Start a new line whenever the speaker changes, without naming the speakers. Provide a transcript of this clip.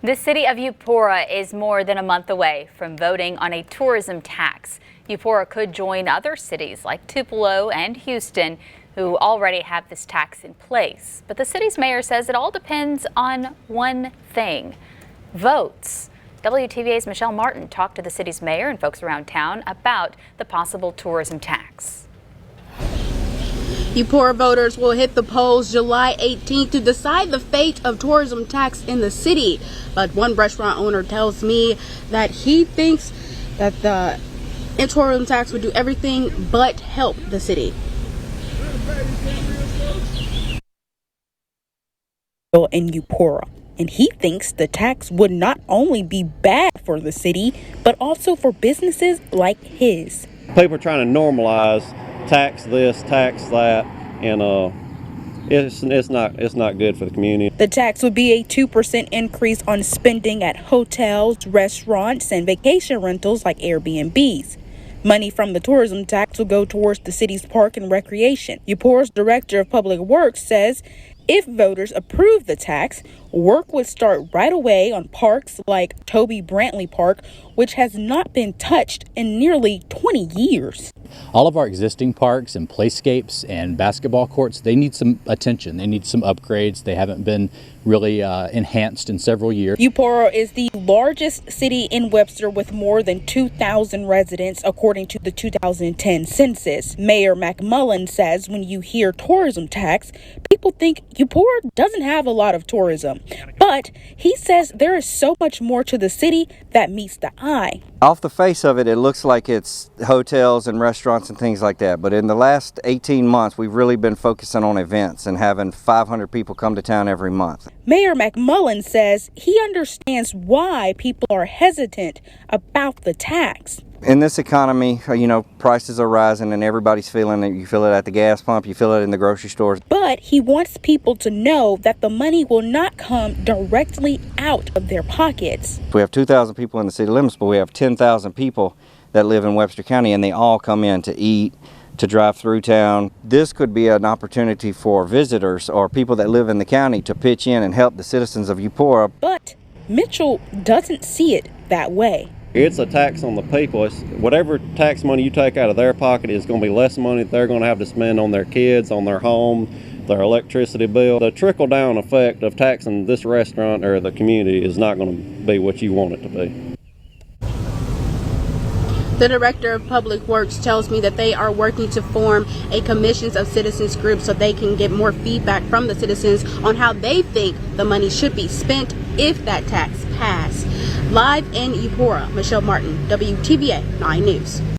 The city of Eupora is more than a month away from voting on a tourism tax. Eupora could join other cities like Tupelo and Houston, who already have this tax in place. But the city's mayor says it all depends on one thing: votes. WTVA's Michelle Martin talked to the city's mayor and folks around town about the possible tourism tax.
Eupora voters will hit the polls July 18th to decide the fate of tourism tax in the city. But one restaurant owner tells me that he thinks that the tourism tax would do everything but help the city.
In Eupora, and he thinks the tax would not only be bad for the city, but also for businesses like his.
People are trying to normalize tax this, tax that, and it's not good for the community.
The tax would be a 2% increase on spending at hotels, restaurants, and vacation rentals like Airbnbs. Money from the tourism tax will go towards the city's park and recreation. Eupora's director of public works says if voters approve the tax, work would start right away on parks like Toby Brantley Park, which has not been touched in nearly 20 years.
All of our existing parks and playscapes and basketball courts, they need some attention. They need some upgrades. They haven't been really enhanced in several years.
Eupora is the largest city in Webster with more than 2,000 residents, according to the 2010 census. Mayor McMullen says when you hear tourism tax, people think Eupora doesn't have a lot of tourism. But he says there is so much more to the city that meets the eye.
Off the face of it, it looks like it's hotels and restaurants and things like that. But in the last 18 months, we've really been focusing on events and having 500 people come to town every month.
Mayor McMullen says he understands why people are hesitant about the tax.
In this economy, prices are rising and everybody's feeling it. You feel it at the gas pump, you feel it in the grocery stores.
But he wants people to know that the money will not come directly out of their pockets.
We have 2,000 people in the city limits, but we have 10,000 people that live in Webster County, and they all come in to eat, to drive through town. This could be an opportunity for visitors or people that live in the county to pitch in and help the citizens of Eupora.
But Mitchell doesn't see it that way.
It's a tax on the people. Whatever tax money you take out of their pocket is going to be less money that they're going to have to spend on their kids, on their home, their electricity bill. The trickle-down effect of taxing this restaurant or the community is not going to be what you want it to be.
The director of public works tells me that they are working to form a commissions of citizens group so they can get more feedback from the citizens on how they think the money should be spent if that tax passed. Live in Eupora, Michelle Martin, WTVA 9 News.